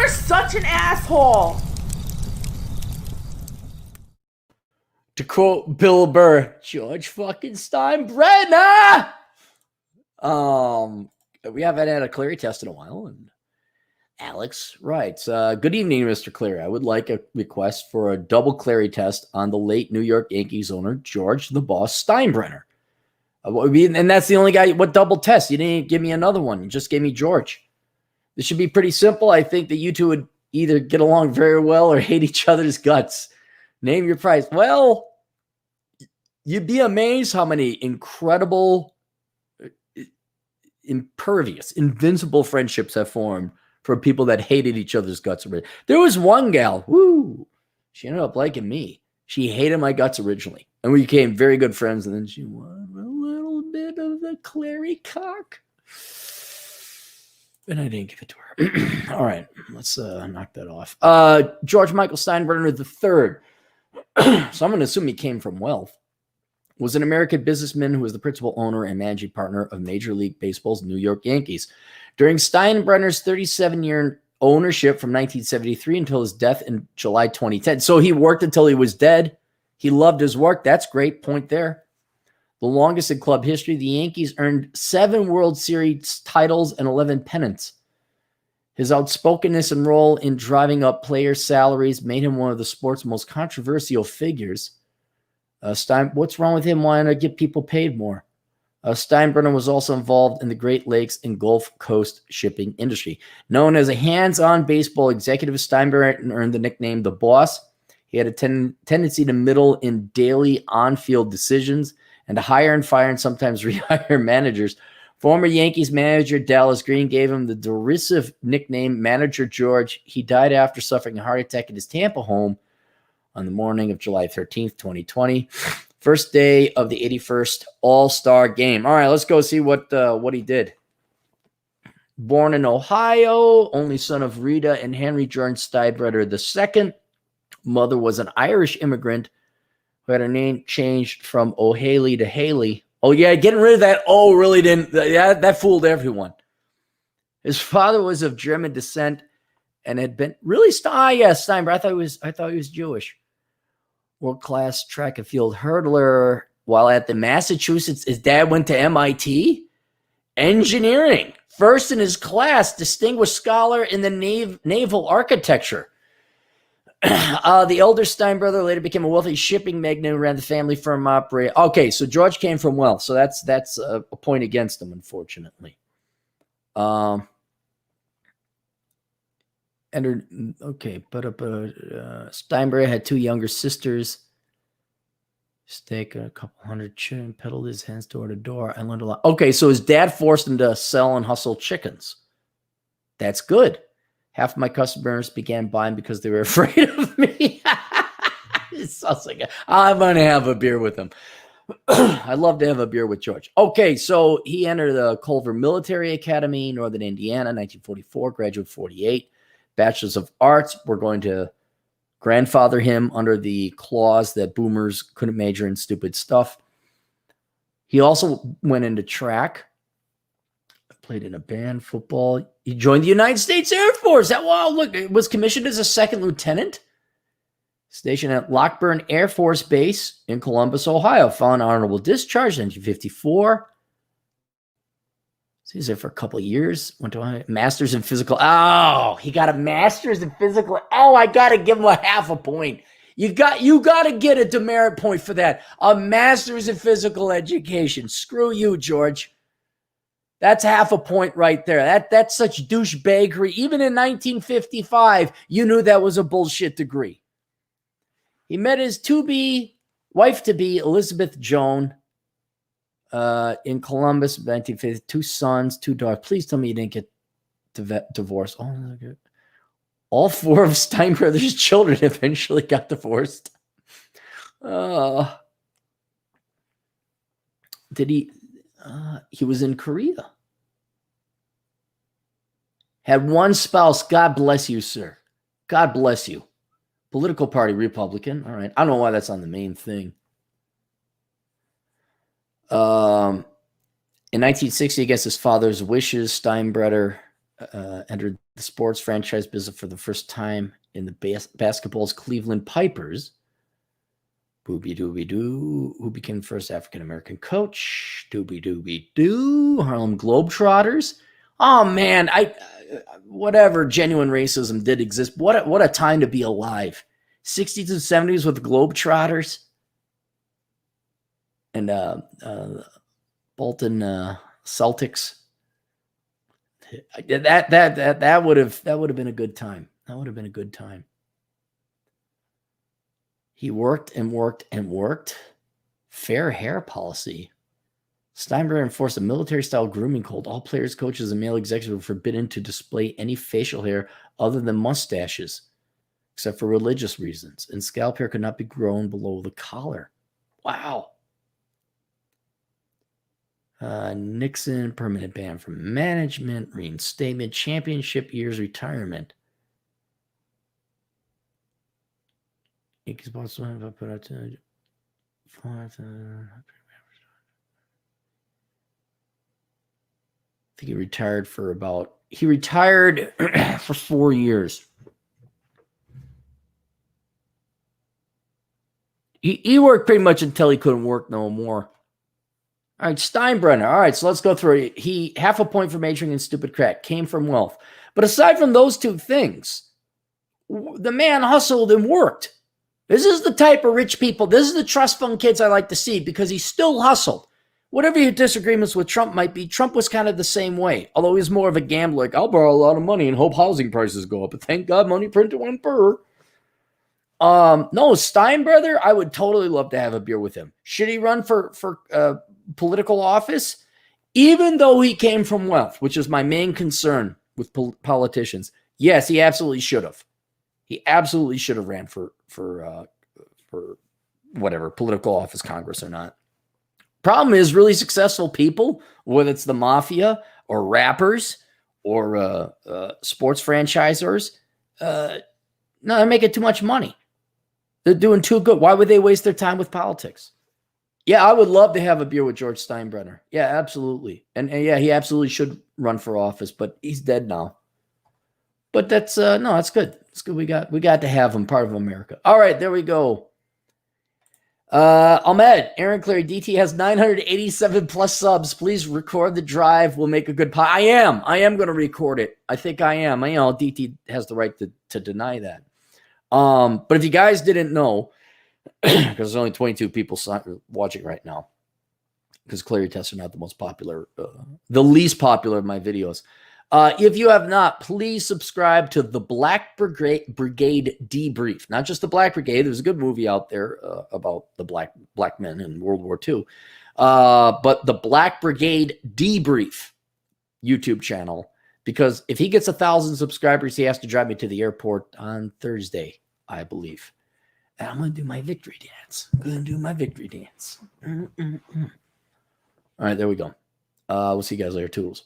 You're such an asshole. To quote Bill Burr, George fucking Steinbrenner. We haven't had a Clarey test in a while, and Alex writes, good evening, Mr. Clarey. I would like a request for a double Clarey test on the late New York Yankees owner, George the Boss Steinbrenner. And that's the only guy. What double test? You didn't give me another one. You just gave me George. This should be pretty simple. I think that you two would either get along very well or hate each other's guts. Name your price. Well, you'd be amazed how many incredible, impervious, invincible friendships have formed for people that hated each other's guts. There was one gal, she ended up liking me. She hated my guts originally, and we became very good friends, and then she wanted a little bit of the Clarey cock. And I didn't give it to her. All right, let's knock that off. George Michael Steinbrenner III, so I'm going to assume he came from wealth, was an American businessman who was the principal owner and managing partner of Major League Baseball's New York Yankees. During Steinbrenner's 37-year ownership from 1973 until his death in July 2010. So he worked until he was dead. He loved his work. That's great. Point there. The longest in club history, the Yankees earned 7 World Series titles and 11 pennants. His outspokenness and role in driving up player salaries made him one of the sport's most controversial figures. What's wrong with him wanting to get people paid more? Steinbrenner was also involved in the Great Lakes and Gulf Coast shipping industry. Known as a hands-on baseball executive, Steinbrenner earned the nickname The Boss. He had a tendency to meddle in daily on-field decisions and to hire and fire and sometimes rehire managers. Former Yankees manager Dallas Green gave him the derisive nickname Manager George. He died after suffering a heart attack in his Tampa home on the morning of July 13th, 2020. First day of the 81st All-Star Game. All right, let's go see what he did. Born in Ohio, only son of Rita and Henry Jordan Steinbrenner II. Mother was an Irish immigrant who had her name changed from O'Haley to Haley. Oh, yeah, getting rid of that. Oh, really didn't. That fooled everyone. His father was of German descent and had been really Steinbrenner. I thought he was Jewish. World-class track and field hurdler. While at the Massachusetts, his dad went to MIT. Engineering. First in his class, distinguished scholar in the naval architecture. The elder Steinbrenner later became a wealthy shipping magnate and ran the family firm operate. Okay, so George came from wealth, so that's a point against him, unfortunately. Steinbrenner had 2 younger sisters. Stake a couple hundred children, peddled his hands door to door. I learned a lot. Okay, so his dad forced him to sell and hustle chickens. That's good. Half of my customers began buying because they were afraid of me. It sounds like I'm going to have a beer with him. I'd love to have a beer with George. Okay, so he entered the Culver Military Academy, Northern Indiana, 1944, graduate 48. Bachelor's of Arts. We're going to grandfather him under the clause that boomers couldn't major in stupid stuff. He also went into track, played in a band, football. He joined the United States Air Force. Wow, look, was commissioned as a 2nd lieutenant. Stationed at Lockburn Air Force Base in Columbus, Ohio. Found honorable discharge in 1954. He's there for a couple of years. Went to a master's in physical. Oh, he got a master's in physical. Oh, I got to give him a half a point. You got to get a demerit point for that. A master's in physical education. Screw you, George. That's half a point right there. That's such douchebaggery. Even in 1955, you knew that was a bullshit degree. He met his wife-to-be, Elizabeth Joan, in Columbus, 1950. 2 sons, 2 daughters. Please tell me you didn't get divorced. Oh, good. All 4 of Steinbrenner's children eventually got divorced. Did he? He was in Korea. Had 1 spouse. God bless you, sir. God bless you. Political party, Republican. All right. I don't know why that's on the main thing. In 1960, against his father's wishes, Steinbrenner entered the sports franchise business for the first time in the basketball's Cleveland Pipers. Booby dooby doo, who became the first African-American coach. Dooby dooby doo, Harlem Globetrotters. Oh man, whatever genuine racism did exist. What a time to be alive. 60s and 70s with Globetrotters. And Bolton Celtics. That would have been a good time. That would have been a good time. He worked and worked and worked. Fair hair policy. Steinbrenner enforced a military-style grooming code. All players, coaches, and male executives were forbidden to display any facial hair other than mustaches, except for religious reasons. And scalp hair could not be grown below the collar. Wow. Nixon, permanent ban from management, reinstatement, championship years, retirement. I think he retired for for 4 years. He worked pretty much until he couldn't work no more. All right, Steinbrenner. All right, so let's go through it. He half a point for majoring in stupid crack, came from wealth. But aside from those two things, the man hustled and worked. This is the type of rich people. This is the trust fund kids I like to see because he still hustled. Whatever your disagreements with Trump might be, Trump was kind of the same way. Although he was more of a gambler. Like, I'll borrow a lot of money and hope housing prices go up. But thank God money printed one per. No, Steinbrenner, I would totally love to have a beer with him. Should he run for political office? Even though he came from wealth, which is my main concern with politicians. Yes, he absolutely should have. He absolutely should have ran for whatever, political office, Congress or not. Problem is, really successful people, whether it's the mafia or rappers or sports franchisors, no, they're making too much money. They're doing too good. Why would they waste their time with politics? Yeah, I would love to have a beer with George Steinbrenner. Yeah, absolutely. And yeah, he absolutely should run for office, but he's dead now. But that's no, that's good. It's good. We got to have him part of America. All right, there we go. Ahmed, Aaron Clarey, DT has 987 plus subs. Please record the drive. We'll make a good pod. I am going to record it. I think I am. I know DT has the right to deny that. But if you guys didn't know, because there's only 22 people watching right now, because Clarey tests are not the most popular, the least popular of my videos. If you have not, please subscribe to the Black Brigade Debrief. Not just the Black Brigade. There's a good movie out there about the black men in World War II. But the Black Brigade Debrief YouTube channel. Because if he gets 1,000 subscribers, he has to drive me to the airport on Thursday, I believe. And I'm going to do my victory dance. All right, there we go. We'll see you guys later. Toodles.